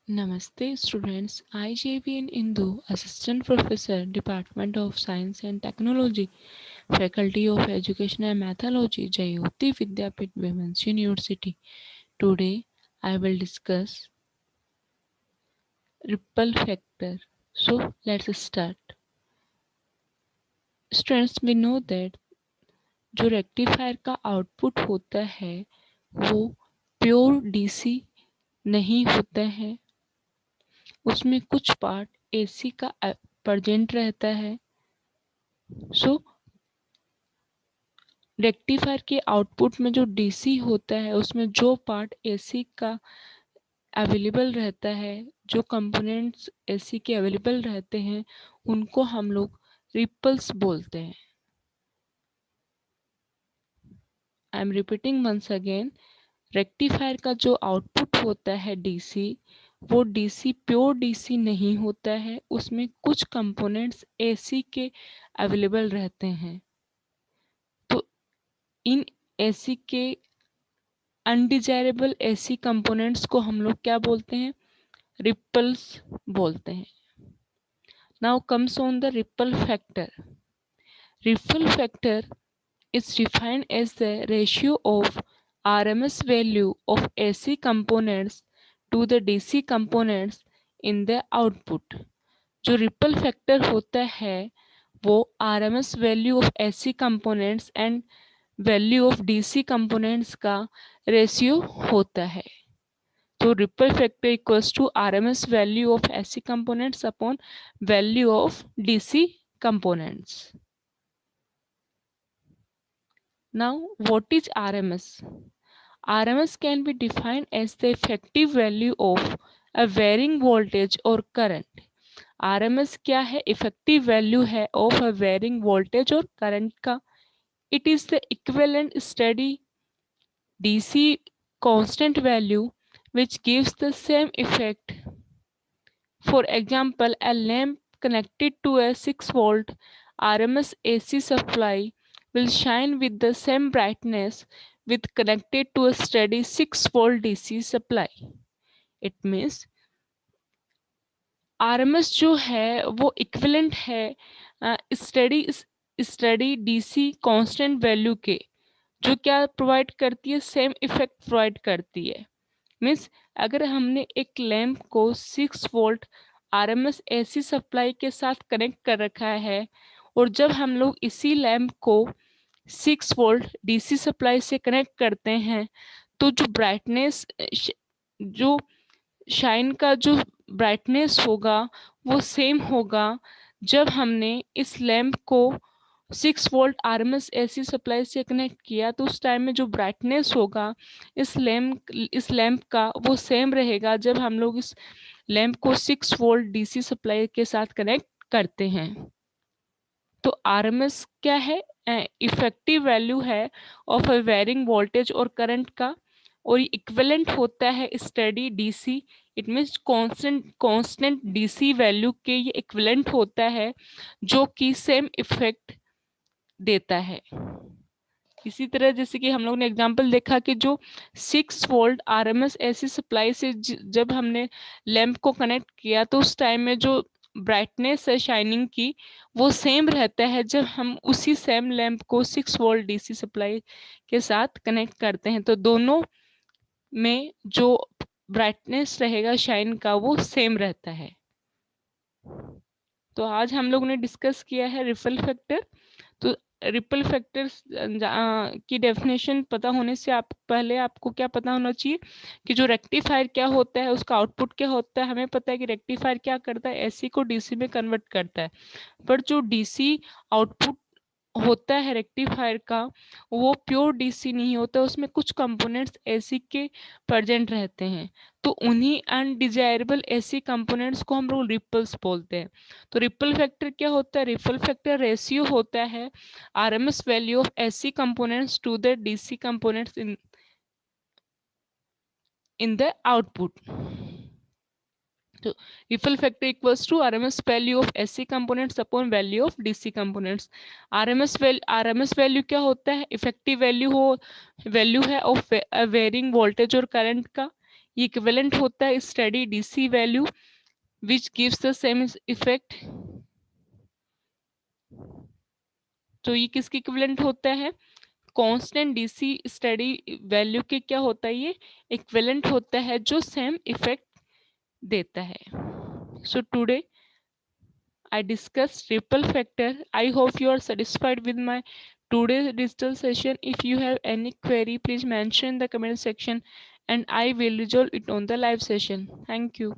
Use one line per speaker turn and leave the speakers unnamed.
Namaste students, I JVN Indu, Assistant Professor, Department of Science and Technology, Faculty of Education and Methodology, Jayoti Vidyapith Women's University. Today I will discuss ripple factor. So let's start. Students, we know that जो rectifier का output होता है वो pure DC नहीं होता है, उसमें कुछ पार्ट एसी का प्रेजेंट रहता है। सो रेक्टिफायर के आउटपुट में जो डीसी होता है उसमें जो पार्ट एसी का अवेलेबल रहता है, जो कंपोनेंट्स एसी के अवेलेबल रहते हैं, उनको हम लोग रिपल्स बोलते हैं। I am repeating once again, rectifier का जो आउटपुट होता है डीसी, वो डीसी प्योर डीसी नहीं होता है, उसमें कुछ कंपोनेंट्स एसी के अवेलेबल रहते हैं। तो इन एसी के अनडिजायरेबल एसी कंपोनेंट्स को हम लोग क्या बोलते हैं? रिपल्स बोलते हैं। Now comes on the ripple factor. Ripple factor is defined as the ratio of RMS value of AC components to the DC components in the output. जो रिपल फैक्टर होता है वो RMS value of AC components and value of DC components का ratio होता है। तो ripple factor equals to RMS value of AC components upon value of DC components. Now, what is RMS? RMS can be defined as the effective value of a varying voltage or current. RMS क्या है? Effective value है of a varying voltage और current का. It is the equivalent steady DC constant value which gives the same effect. For example, a lamp connected to a 6-volt RMS AC supply will shine with the same brightness with connected to a steady 6-volt DC supply. It means RMS जो है वो equivalent है steady DC constant value के, जो क्या provide करती है? Same effect provide करती है। मीन्स अगर हमने एक लैंप को 6 वोल्ट RMS AC सप्लाई के साथ कनेक्ट कर रखा है और जब हम लोग इसी लैंप को 6 वोल्ट DC सप्लाई से कनेक्ट करते हैं तो जो ब्राइटनेस, जो शाइन का जो ब्राइटनेस होगा वो सेम होगा जब हमने इस लैंप को 6 वोल्ट RMS AC सप्लाई से कनेक्ट किया, तो उस टाइम में जो ब्राइटनेस होगा इस लैंप का वो सेम रहेगा जब हम लोग इस लैंप को 6 वोल्ट DC सप्लाई के साथ कनेक्ट करते हैं। तो RMS क्या है? इफेक्टिव वैल्यू है ऑफ अ वेरिंग वोल्टेज और करंट का, और इक्विवेलेंट होता है steady DC. It means constant DC value के ये इक्विवेलेंट होता है जो कि सेम इफेक्ट देता है। इसी तरह जैसे कि हम लोग ने एग्जांपल देखा कि जो 6 वोल्ट RMS AC सप्लाई से जब हमने लैंप को कनेक्ट किया तो उस टाइम में जो ब्राइटनेस है शाइनिंग की वो सेम रहता है जब हम उसी सेम लैंप को 6 वोल्ट DC सप्लाई के साथ कनेक्ट करते हैं। तो दोनों में जो ब्राइटनेस रहेगा शाइन का वो सेम रहता है। तो आज हम लोग ने डिस्कस किया है रिपल फैक्टर। तो रिपल फैक्टर की डेफिनेशन पता होने से आप पहले आपको क्या पता होना चाहिए कि जो रेक्टिफायर क्या होता है, उसका आउटपुट क्या होता है। हमें पता है कि रेक्टिफायर क्या करता है? एसी को डीसी में कन्वर्ट करता है, पर जो डीसी आउटपुट होता है रेक्टिफायर का वो प्योर डीसी नहीं होता, उसमें कुछ कंपोनेंट्स एसी के प्रेजेंट रहते हैं। तो उन्हीं अनडिजायरेबल एसी कंपोनेंट्स को हम लोग रिपल्स बोलते हैं। तो रिपल फैक्टर क्या होता है? रिपल फैक्टर रेशियो होता है RMS value of AC components to the DC components in the output. तो ripple factor equals to RMS value of AC components upon value of DC components. RMS value क्या होता है? Effective value है of varying voltage और current का, ये equivalent होता है steady DC value which gives the same effect. तो ये किसके इक्विवेलेंट होता है? कांस्टेंट डीसी स्टडी वैल्यू के क्या होता है? ये इक्विवेलेंट होता है जो सेम इफेक्ट देता है। So today I discussed ripple factor. I hope you are satisfied with my today's digital session. If you have any query, please mention in the comment section and I will resolve it on the live session. Thank you.